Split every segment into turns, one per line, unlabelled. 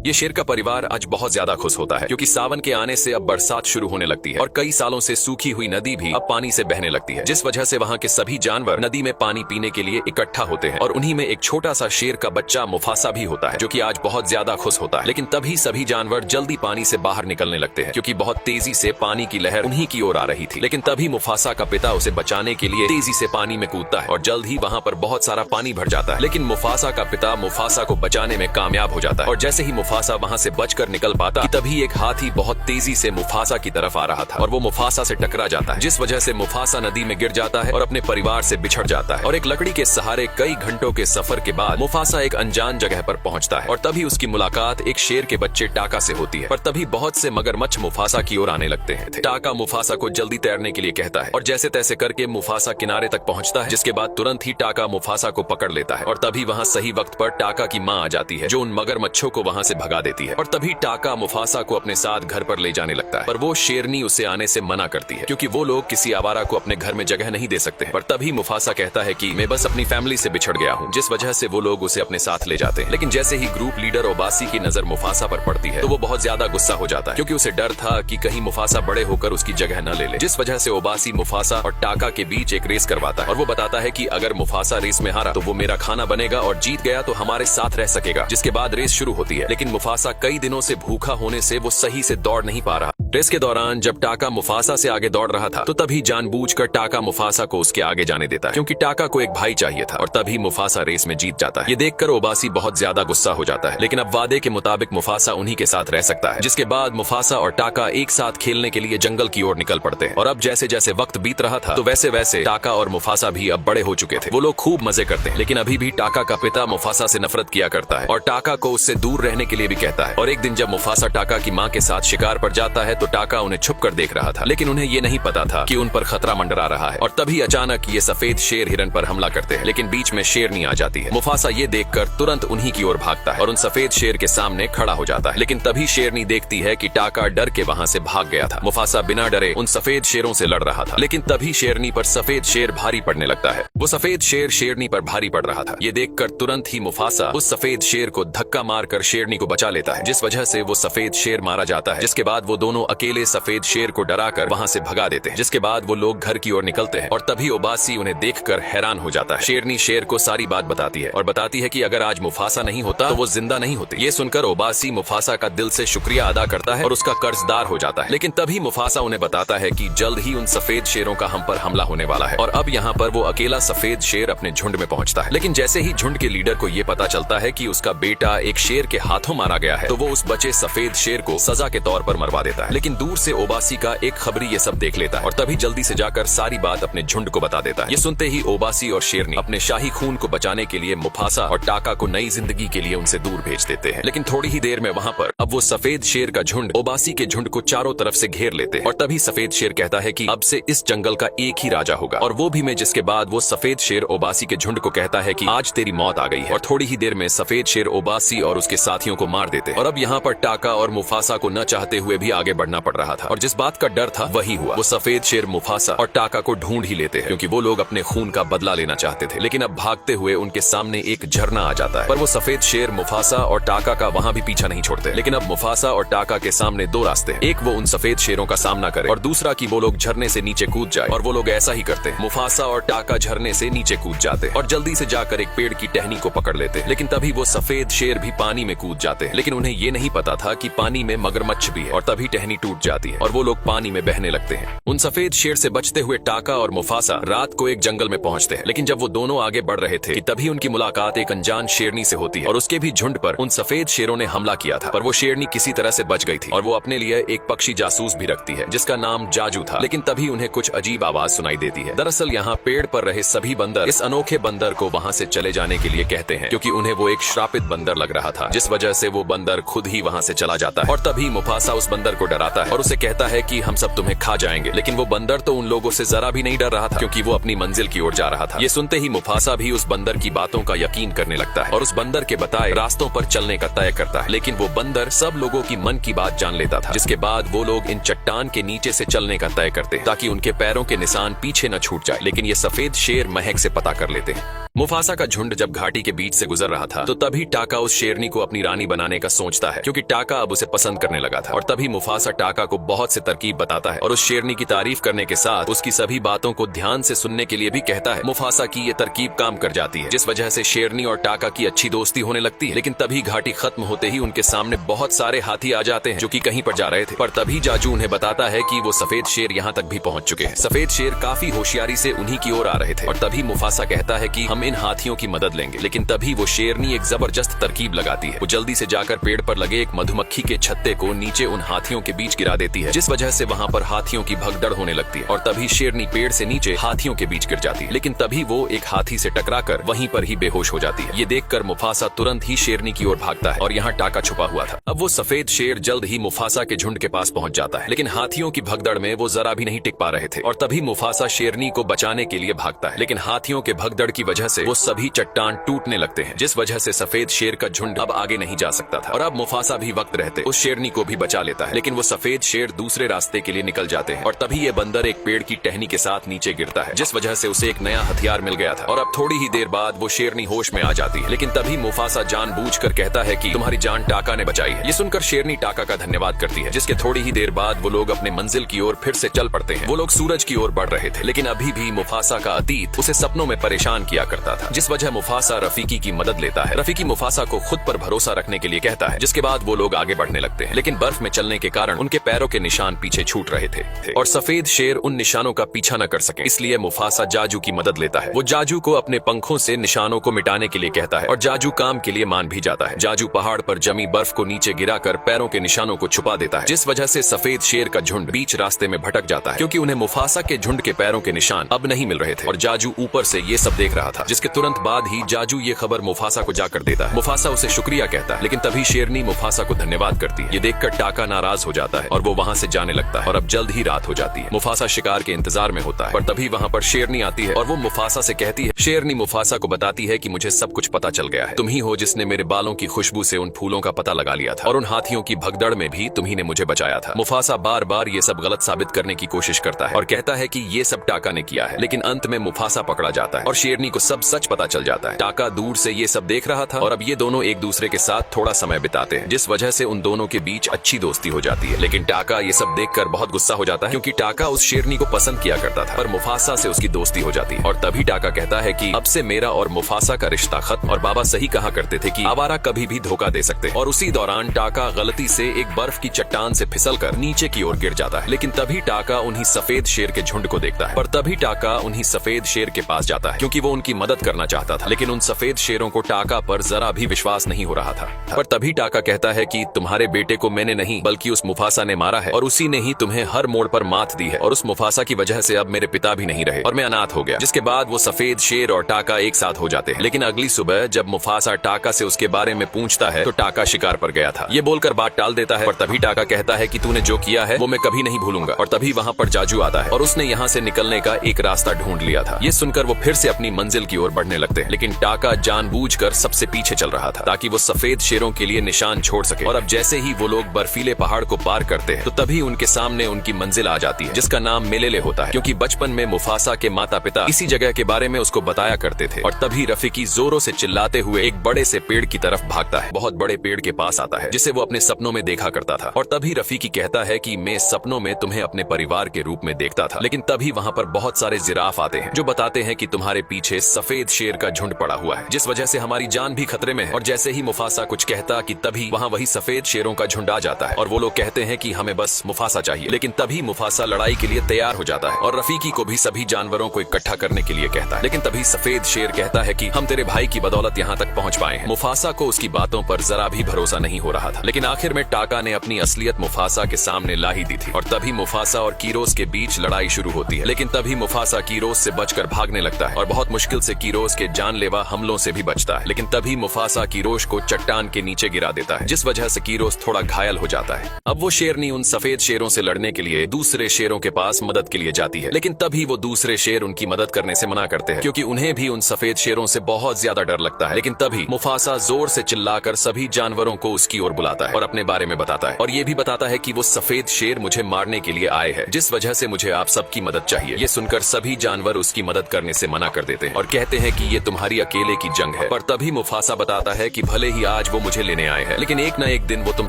ये शेर का परिवार आज बहुत ज्यादा खुश होता है क्योंकि सावन के आने से अब बरसात शुरू होने लगती है और कई सालों से सूखी हुई नदी भी अब पानी से बहने लगती है, जिस वजह से वहाँ के सभी जानवर नदी में पानी पीने के लिए इकट्ठा होते हैं और उन्हीं में एक छोटा सा शेर का बच्चा मुफासा भी होता है जो कि आज बहुत ज्यादा खुश होता है। लेकिन तभी सभी जानवर जल्दी पानी से बाहर निकलने लगते हैं क्योंकि बहुत तेजी से पानी की लहर उन्हीं की ओर आ रही थी। लेकिन तभी मुफासा का पिता उसे बचाने के लिए तेजी से पानी में कूदता है और जल्द ही वहाँ पर बहुत सारा पानी भर जाता है। लेकिन मुफासा का पिता मुफासा को बचाने में कामयाब हो जाता है और जैसे ही मुफासा वहाँ से बचकर निकल पाता कि तभी एक हाथी बहुत तेजी से मुफासा की तरफ आ रहा था और वो मुफासा से टकरा जाता है, जिस वजह से मुफासा नदी में गिर जाता है और अपने परिवार से बिछड़ जाता है। और एक लकड़ी के सहारे कई घंटों के सफर के बाद मुफासा एक अनजान जगह पर पहुंचता है और तभी उसकी मुलाकात एक शेर के बच्चे टाका से होती है। पर तभी बहुत से मगरमच्छ मुफासा की ओर आने लगते हैं। टाका मुफासा को जल्दी तैरने के लिए कहता है और जैसे तैसे करके मुफासा किनारे तक पहुंचता है, जिसके बाद तुरंत ही टाका मुफासा को पकड़ लेता है और तभी वहाँ सही वक्त पर टाका की माँ आ जाती है जो उन मगरमच्छों को वहाँ से भगा देती है। और तभी टाका मुफासा को अपने साथ घर पर ले जाने लगता है, पर वो शेरनी उसे आने से मना करती है क्योंकि वो लोग किसी आवारा को अपने घर में जगह नहीं दे सकते हैं। पर तभी मुफासा कहता है कि मैं बस अपनी फैमिली से बिछड़ गया हूँ, जिस वजह से वो लोग उसे अपने साथ ले जाते हैं। लेकिन जैसे ही ग्रुप लीडर ओबासी की नजर मुफासा पर पड़ती है तो वो बहुत ज्यादा गुस्सा हो जाता है क्योंकि उसे डर था कि कहीं मुफासा बड़े होकर उसकी जगह न ले ले, जिस वजह से ओबासी मुफासा और टाका के बीच एक रेस करवाता है और वो बताता है कि अगर मुफासा रेस में हारा तो वो मेरा खाना बनेगा और जीत गया तो हमारे साथ रह सकेगा। जिसके बाद रेस शुरू होती है, लेकिन मुफासा कई दिनों से भूखा होने से वो सही से दौड़ नहीं पा रहा। रेस के दौरान जब टाका मुफासा से आगे दौड़ रहा था तो तभी जानबूझकर टाका मुफासा को उसके आगे जाने देता है क्योंकि टाका को एक भाई चाहिए था और तभी मुफासा रेस में जीत जाता है। ये देखकर ओबासी बहुत ज्यादा गुस्सा हो जाता है, लेकिन अब वादे के मुताबिक मुफासा उन्हीं के साथ रह सकता है। जिसके बाद मुफासा और टाका एक साथ खेलने के लिए जंगल की ओर निकल पड़ते हैं और अब जैसे जैसे वक्त बीत रहा था तो वैसे वैसे टाका और मुफासा भी अब बड़े हो चुके थे। वो लोग खूब मजे करते हैं, लेकिन अभी भी टाका का पिता मुफासा से नफरत किया करता है और टाका को उससे दूर रहने के लिए भी कहता है। और एक दिन जब मुफासा टाका की माँ के साथ शिकार पर जाता है तो टाका उन्हें छुप कर देख रहा था, लेकिन उन्हें ये नहीं पता था कि उन पर खतरा मंडरा रहा है। और तभी अचानक ये सफेद शेर हिरन पर हमला करते हैं, लेकिन बीच में शेरनी आ जाती है। मुफासा ये देखकर तुरंत उन्हीं की ओर भागता है और उन सफेद शेर के सामने खड़ा हो जाता है, लेकिन तभी शेरनी देखती है कि टाका डर के वहाँ से भाग गया था। मुफासा बिना डरे उन सफेद शेरों से लड़ रहा था, लेकिन तभी शेरनी पर सफेद शेर भारी पड़ने लगता है। वो सफेद शेर शेरनी पर भारी पड़ रहा था। ये देखकर तुरंत ही मुफासा उस सफेद शेर को धक्का मारकर शेरनी को बचा लेता है, जिस वजह से वो सफेद शेर मारा जाता है। जिसके बाद वो दोनों अकेले सफेद शेर को डराकर वहाँ से भगा देते हैं। जिसके बाद वो लोग घर की ओर निकलते हैं और तभी ओबासी उन्हें देखकर हैरान हो जाता है। शेरनी शेर को सारी बात बताती है और बताती है कि अगर आज मुफासा नहीं होता तो वो जिंदा नहीं होते। ये सुनकर ओबासी मुफासा का दिल से शुक्रिया अदा करता है और उसका कर्जदार हो जाता है। लेकिन तभी मुफासा उन्हें बताता है कि जल्द ही उन सफेद शेरों का हम पर हमला होने वाला है और अब यहाँ पर वो अकेला सफेद शेर अपने झुंड में पहुंचता है। लेकिन जैसे ही झुंड के लीडर को ये पता चलता है कि उसका बेटा एक शेर के हाथों मारा गया है तो वो उस बचे सफेद शेर को सजा के तौर पर मरवा देता है। लेकिन दूर से ओबासी का एक खबरी ये सब देख लेता है और तभी जल्दी से जाकर सारी बात अपने झुंड को बता देता है। ये सुनते ही ओबासी और शेरनी अपने शाही खून को बचाने के लिए मुफासा और टाका को नई जिंदगी के लिए उनसे दूर भेज देते हैं। लेकिन थोड़ी ही देर में वहाँ पर अब वो सफेद शेर का झुंड ओबासी के झुंड को चारों तरफ से घेर लेते हैं और तभी सफेद शेर कहता है कि अब से इस जंगल का एक ही राजा होगा और वो भी मैं। जिसके बाद वो सफेद शेर ओबासी के झुंड को कहता है कि आज तेरी मौत आ गई है और थोड़ी ही देर में सफेद शेर ओबासी और उसके साथियों को मार देते हैं। और अब यहाँ पर टाका और मुफासा को न चाहते हुए भी आगे बढ़ना पड़ रहा था और जिस बात का डर था वही हुआ। वो सफेद शेर मुफासा और टाका को ढूंढ ही लेते हैं क्योंकि वो लोग अपने खून का बदला लेना चाहते थे। लेकिन अब भागते हुए उनके सामने एक झरना आ जाता है, पर वो सफेद शेर मुफासा और टाका का वहाँ भी पीछा नहीं छोड़ते। लेकिन अब मुफासा और टाका के सामने दो रास्ते हैं, एक वो उन सफेद शेरों का सामना करे और दूसरा कि वो लोग झरने से नीचे कूद जाए। और वो लोग ऐसा ही करते हैं। मुफासा और टाका झरने से नीचे कूद जाते और जल्दी से जाकर एक पेड़ की टहनी को पकड़ लेते। लेकिन तभी वो सफेद शेर भी पानी में कूद जाते हैं, लेकिन उन्हें ये नहीं पता था कि पानी में मगरमच्छ भी है और तभी टहनी टूट जाती है और वो लोग पानी में बहने लगते हैं। उन सफेद शेर से बचते हुए टाका और मुफासा रात को एक जंगल में पहुंचते हैं, लेकिन जब वो दोनों आगे बढ़ रहे थे कि तभी उनकी मुलाकात एक अनजान शेरनी से होती है और उसके भी झुंड पर उन सफेद शेरों ने हमला किया था। पर वो शेरनी किसी तरह से बच गई थी और वो अपने लिए एक पक्षी जासूस भी रखती है जिसका नाम जाजू था। लेकिन तभी उन्हें कुछ अजीब आवाज सुनाई देती है। दरअसल यहाँ पेड़ पर रहे सभी बंदर इस अनोखे बंदर को वहाँ से चले जाने के लिए कहते हैं क्योंकि उन्हें वो एक श्रापित बंदर लग रहा था, जिस वजह से वो बंदर खुद ही वहाँ से चला जाता है। और तभी मुफासा उस बंदर को डराता है और उसे कहता है कि हम सब तुम्हें खा जाएंगे। लेकिन वो बंदर तो उन लोगों से जरा भी नहीं डर रहा था क्योंकि वो अपनी मंजिल की ओर जा रहा था। ये सुनते ही मुफासा भी उस बंदर की बातों का यकीन करने लगता है और उस बंदर के बताए रास्तों पर चलने का तय करता है। लेकिन वो बंदर सब लोगों की मन की बात जान लेता था, जिसके बाद वो लोग इन चट्टान के नीचे से चलने का तय करते हैं ताकि उनके पैरों के निशान पीछे न छूट जाए। लेकिन ये सफेद शेर महक से पता कर लेते हैं। मुफासा का झुंड जब घाटी के बीच से गुजर रहा था तो तभी टाका उस शेरनी को अपनी रानी बनाने का सोचता है, क्योंकि टाका अब उसे पसंद करने लगा था। और तभी मुफासा टाका को बहुत से तरकीब बताता है और उस शेरनी की तारीफ करने के साथ उसकी सभी बातों को ध्यान से सुनने के लिए भी कहता है। मुफासा की ये तरकीब काम कर जाती है, जिस वजह से शेरनी और टाका की अच्छी दोस्ती होने लगती है। लेकिन तभी घाटी खत्म होते ही उनके सामने बहुत सारे हाथी आ जाते हैं जो कि कहीं पर जा रहे थे। पर तभी जाजू उन्हें बताता है कि वो सफेद शेर यहाँ तक भी पहुंच चुके हैं। सफेद शेर काफी होशियारी से उन्हीं की ओर आ रहे थे और तभी मुफासा कहता है कि हम इन हाथियों की मदद लेंगे। लेकिन तभी वो शेरनी एक जबरदस्त तरकीब लगाती है। वो जल्दी से जाकर पेड़ पर लगे एक मधुमक्खी के छत्ते को नीचे उन हाथियों के बीच गिरा देती है, जिस वजह से वहाँ पर हाथियों की भगदड़ होने लगती है। और तभी शेरनी पेड़ से नीचे हाथियों के बीच गिर जाती है। लेकिन तभी वो एक हाथी से टकराकर वहीं पर ही बेहोश हो जाती है। ये देखकर मुफासा तुरंत ही शेरनी की ओर भागता है और यहाँ टाका छुपा हुआ था। अब वो सफेद शेर जल्द ही मुफासा के झुंड के पास पहुंच जाता है, लेकिन हाथियों की भगदड़ में वो जरा भी नहीं टिक पा रहे थे। और तभी मुफासा शेरनी को बचाने के लिए भागता है, लेकिन हाथियों के भगदड़ की वजह से वो सभी चट्टान टूटने लगते हैं, जिस वजह से सफेद शेर का झुंड अब आगे नहीं जा सकता था। और अब मुफासा भी वक्त रहते उस शेरनी को भी बचा लेता है, लेकिन वो सफेद शेर दूसरे रास्ते के लिए निकल जाते हैं। और तभी ये बंदर एक पेड़ की टहनी के साथ नीचे गिरता है, जिस वजह से उसे एक नया हथियार मिल गया था। और अब थोड़ी ही देर बाद वो शेरनी होश में आ जाती है। लेकिन तभी मुफासा जानबूझकर कहता है कि तुम्हारी जान टाका ने बचाई है। ये सुनकर शेरनी टाका का धन्यवाद करती है, जिसके थोड़ी ही देर बाद वो लोग अपने मंजिल की ओर फिर से चल पड़ते हैं। वो लोग सूरज की ओर बढ़ रहे थे, लेकिन अभी भी मुफासा का अतीत उसे सपनों में परेशान किया करता था, जिस वजह मुफासा रफीकी की मदद लेता है। रफीकी मुफासा को खुद पर भरोसा रखने के लिए कहता है, जिसके बाद वो लोग आगे बढ़ने लगते हैं। लेकिन बर्फ में चलने के कारण उनके पैरों के निशान पीछे छूट रहे थे और सफेद शेर उन निशानों का पीछा न कर सके, इसलिए मुफासा जाजू की मदद लेता है। वो जाजू को अपने पंखों से निशानों को मिटाने के लिए कहता है और जाजू काम के लिए मान भी जाता है। जाजू पहाड़ पर जमी बर्फ को नीचे गिराकर पैरों के निशानों को छुपा देता है, जिस वजह से सफेद शेर का झुंड बीच रास्ते में भटक जाता है, क्योंकि उन्हें मुफासा के झुंड के पैरों के निशान अब नहीं मिल रहे थे। और जाजू ऊपर से ये सब देख रहा था, जिसके तुरंत बाद ही जाजू ये खबर मुफासा को जाकर देता है। मुफासा उसे शुक्रिया कहता है, लेकिन तभी शेरनी मुफासा को धन्यवाद करती है। ये देखकर टाका नाराज हो जाता है और वो वहाँ से जाने लगता है। और अब जल्द ही रात हो जाती है। मुफासा शिकार के इंतजार में होता है, पर तभी वहाँ पर शेरनी आती है और वो मुफासा से कहती है। शेरनी मुफासा को बताती है कि मुझे सब कुछ पता चल गया है। तुम ही हो जिसने मेरे बालों की खुशबू से उन फूलों का पता लगा लिया था और उन हाथियों की भगदड़ में भी तुम्ही ने मुझे बचाया था। मुफासा बार बार ये सब गलत साबित करने की कोशिश करता है और कहता है कि ये सब टाका ने किया है, लेकिन अंत में मुफासा पकड़ा जाता है और शेरनी को सब सच पता चल जाता है। टाका दूर से ये सब देख रहा था और अब ये दोनों एक दूसरे के साथ थोड़ा समय बिताते हैं, जिस वजह से उन दोनों के बीच अच्छी दोस्ती हो जाती है। लेकिन टाका ये सब देखकर बहुत गुस्सा हो जाता है, क्योंकि टाका उस शेरनी को पसंद किया करता था, पर मुफासा से उसकी दोस्ती हो जाती है। और तभी टाका कहता है कि अब से मेरा और मुफासा का रिश्ता खत्म। और बाबा सही कहा करते थे कि आवारा कभी भी धोखा दे सकते हैं। और उसी दौरान टाका गलती से एक बर्फ की चट्टान से फिसलकर नीचे की ओर गिर जाता है। लेकिन तभी टाका उन्हीं सफेद शेर के झुंड को देखता है। पर तभी टाका उन्हीं सफेद शेर के पास जाता है, क्योंकि वो उनकी मदद करना चाहता था। लेकिन उन सफेद शेरों को टाका पर जरा भी विश्वास नहीं हो रहा था। पर तभी टाका कहता है कि तुम्हारे बेटे को मैंने नहीं बल्कि उस मुफासा ने मारा है, और उसी ने ही तुम्हें हर मोड़ पर मात दी है। और उस मुफासा की वजह से अब मेरे पिता भी नहीं रहे और मैं अनाथ हो गया। जिसके बाद वो सफेद शेर और टाका एक साथ हो जाते हैं। लेकिन अगली सुबह जब मुफासा टाका से उसके बारे में पूछता है तो टाका शिकार पर गया था, ये बोलकर बात टाल देता है। पर तभी टाका कहता है कि तूने जो किया है वो मैं कभी नहीं भूलूंगा। और तभी वहाँ पर जाजू आता है और उसने यहाँ से निकलने का एक रास्ता ढूंढ लिया था। ये सुनकर वो फिर से अपनी मंजिल की ओर बढ़ने लगते हैं। लेकिन टाका जानबूझकर सबसे पीछे चल रहा था ताकि वो सफेद शेरों के लिए निशान छोड़ सके। और अब जैसे ही वो लोग बर्फीले पहाड़ को पार करते हैं तो तभी उनके सामने उनकी मंजिल आ जाती है, जिसका नाम मेलेले होता है, क्योंकि बचपन में मुफासा के माता पिता इसी जगह के बारे में उसको बताया करते थे। और तभी रफीकी जोरों से चिल्लाते हुए एक बड़े से पेड़ की तरफ भागता है। बहुत बड़े पेड़ के पास आता है जिसे वो अपने सपनों में देखा करता था। और तभी रफीकी कहता है कि मैं सपनों में तुम्हें अपने परिवार के रूप में देखता था। लेकिन तभी वहाँ पर बहुत सारे जिराफ आते हैं जो बताते हैं कि तुम्हारे पीछे सफेद शेर का झुंड पड़ा हुआ है, जिस वजह से हमारी जान भी खतरे में है। और जैसे ही मुफासा कुछ कहता कि तभी वहाँ वही सफेद शेरों का झुंड आ जाता है और वो लोग कहते हैं कि हमें बस मुफासा चाहिए। लेकिन तभी मुफासा लड़ाई के लिए तैयार हो जाता है और रफीकी को भी सभी जानवरों को इकट्ठा करने के लिए कहता है। लेकिन तभी सफेद शेर कहता है कि हम तेरे भाई की बदौलत यहाँ तक पहुँच पाए हैं। मुफासा को उसकी बातों पर जरा भी भरोसा नहीं हो रहा था। लेकिन आखिर में टाका ने अपनी असलियत मुफासा के सामने ला ही दी थी और तभी मुफासा और कीरोस के बीच लड़ाई शुरू होती है। लेकिन तभी मुफासा कीरोस से बचकर भागने लगता है और बहुत मुश्किल से कीरोस के जानलेवा हमलों से भी बचता है। लेकिन तभी मुफासा कीरोस को चट्टान के नीचे गिरा देता है, जिस वजह से कीरोस थोड़ा घायल हो जाता है। अब वो शेरनी उन सफेद शेरों से लड़ने के लिए दूसरे शेरों के पास मदद के लिए जाती है। लेकिन तभी वो दूसरे शेर उनकी मदद करने से मना करते हैं, क्योंकि उन्हें भी उन सफेद शेरों से बहुत ज्यादा डर लगता है। लेकिन तभी मुफासा जोर से चिल्लाकर सभी जानवरों को उसकी ओर बुलाता है और अपने बारे में बताता है। और ये भी बताता है कि वो सफेद शेर मुझे मारने के लिए आए हैं, जिस वजह से मुझे आप सबकी मदद चाहिए। ये सुनकर सभी जानवर उसकी मदद करने से मना कर देते हैं और कहते कहते हैं कि ये तुम्हारी अकेले की जंग है। पर तभी मुफासा बताता है कि भले ही आज वो मुझे लेने आए हैं, लेकिन एक न एक दिन वो तुम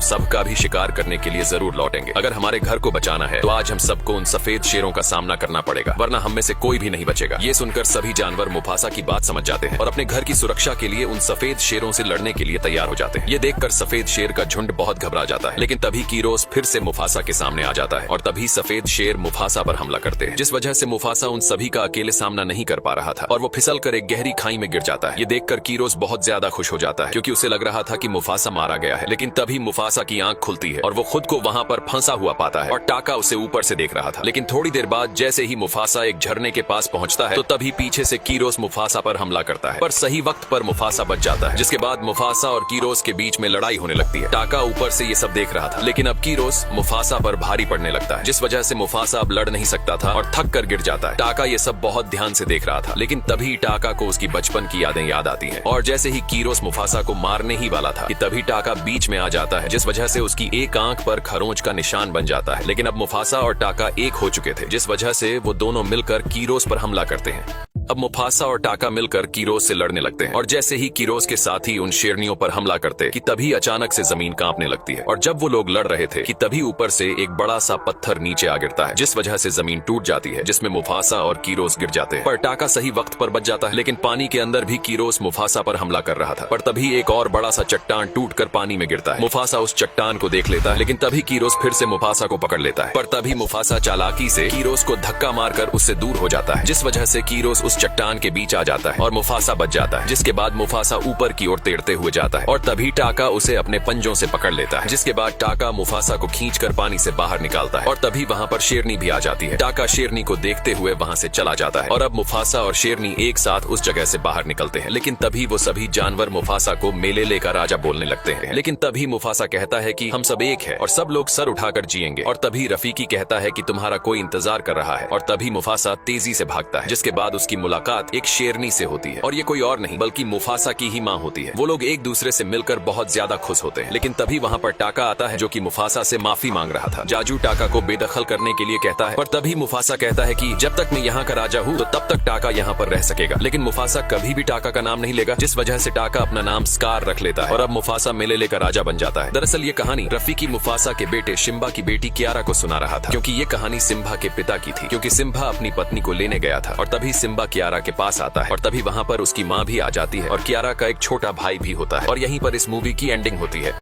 सबका भी शिकार करने के लिए जरूर लौटेंगे। अगर हमारे घर को बचाना है तो आज हम सबको उन सफेद शेरों का सामना करना पड़ेगा, वरना हम में से कोई भी नहीं बचेगा। ये सुनकर सभी जानवर मुफासा की बात समझ जाते हैं और अपने घर की सुरक्षा के लिए उन सफेद शेरों से लड़ने के लिए तैयार हो जाते हैं। ये देखकर सफेद शेर का झुंड बहुत घबरा जाता है, लेकिन तभी कीरोस फिर से मुफासा के सामने आ जाता है और तभी सफेद शेर मुफासा पर हमला करते हैं, जिस वजह से मुफासा उन सभी का अकेले सामना नहीं कर पा रहा था और वो फिसल कर एक गहरी खाई में गिर जाता है। ये देखकर कीरोस बहुत ज्यादा खुश हो जाता है, क्योंकि उसे लग रहा था कि मुफासा मारा गया है। लेकिन तभी मुफासा की आंख खुलती है और वो खुद को वहां पर फंसा हुआ पाता है और टाका उसे ऊपर से देख रहा था। लेकिन थोड़ी देर बाद जैसे ही मुफासा एक झरने के पास पहुंचता है तो तभी पीछे से कीरोस मुफासा पर हमला करता है, पर सही वक्त पर मुफासा बच जाता है, जिसके बाद मुफासा और कीरोस के बीच में लड़ाई होने लगती है। टाका ऊपर से ये सब देख रहा था, लेकिन अब कीरोस मुफासा पर भारी पड़ने लगता है, जिस वजह से मुफासा अब लड़ नहीं सकता था और थक कर गिर जाता है। टाका ये सब बहुत ध्यान से देख रहा था, लेकिन तभी टाका को उसकी बचपन की यादें याद आती हैं और जैसे ही कीरोस मुफासा को मारने ही वाला था कि तभी टाका बीच में आ जाता है, जिस वजह से उसकी एक आंख पर खरोंच का निशान बन जाता है। लेकिन अब मुफासा और टाका एक हो चुके थे, जिस वजह से वो दोनों मिलकर कीरोस पर हमला करते हैं। अब मुफासा और टाका मिलकर कीरोस से लड़ने लगते हैं और जैसे ही कीरोस के साथी उन शेरनियों पर हमला करते कि तभी अचानक से जमीन कांपने लगती है और जब वो लोग लड़ रहे थे कि तभी ऊपर से एक बड़ा सा पत्थर नीचे आ गिरता है, जिस वजह से जमीन टूट जाती है, जिसमें मुफासा और कीरोस गिर जाते हैं। पर टाका सही वक्त पर बच जाता है, लेकिन पानी के अंदर भी कीरोस मुफासा पर हमला कर रहा था। पर तभी एक और बड़ा सा चट्टान टूटकर पानी में गिरता है। मुफासा उस चट्टान को देख लेता है, लेकिन तभी कीरोस फिर से मुफासा को पकड़ लेता है। पर तभी मुफासा चालाकी से कीरोस को धक्का मारकर उससे दूर हो जाता है, जिस वजह से कीरोस उस चट्टान के बीच आ जाता है और मुफासा बच जाता है, जिसके बाद मुफासा ऊपर की ओर तैरते हुए जाता है और तभी टाका उसे अपने पंजों से पकड़ लेता है, जिसके बाद टाका मुफासा को खींचकर पानी से बाहर निकालता है और तभी वहां पर शेरनी भी आ जाती है। टाका शेरनी को देखते हुए वहां से चला जाता है और अब मुफासा और शेरनी एक साथ उस जगह से बाहर निकलते हैं। लेकिन तभी वो सभी जानवर मुफासा को मेलेले का राजा बोलने लगते हैं। लेकिन तभी मुफासा कहता है कि हम सब एक है और सब लोग सर उठाकर जिएंगे। और तभी रफीकी कहता है कि तुम्हारा कोई इंतजार कर रहा है और तभी मुफासा तेजी से भागता है, जिसके बाद उसकी मुलाकात एक शेरनी से होती है और ये कोई और नहीं बल्कि मुफासा की ही माँ होती है। वो लोग एक दूसरे से मिलकर बहुत ज्यादा खुश होते हैं। लेकिन तभी वहाँ पर टाका आता है, जो कि मुफासा से माफी मांग रहा था। जाजू टाका को बेदखल करने के लिए कहता है, पर तभी मुफासा कहता है कि जब तक मैं यहाँ का राजा हूँ तो तब तक टाका यहाँ पर रह सकेगा। लेकिन मुफासा कभी भी टाका का नाम नहीं लेगा, जिस वजह से टाका अपना नाम स्कार रख लेता है और अब मुफासा मेलेले का राजा बन जाता है। दरअसल ये कहानी रफीकी मुफासा के बेटे शिम्बा की बेटी कियारा को सुना रहा था, क्योंकि ये कहानी सिम्बा के पिता की थी, क्योंकि सिम्बा अपनी पत्नी को लेने गया था और तभी सिम्बा कियारा के पास आता है और तभी वहाँ पर उसकी माँ भी आ जाती है और कियारा का एक छोटा भाई भी होता है और यहीं पर इस मूवी की एंडिंग होती है।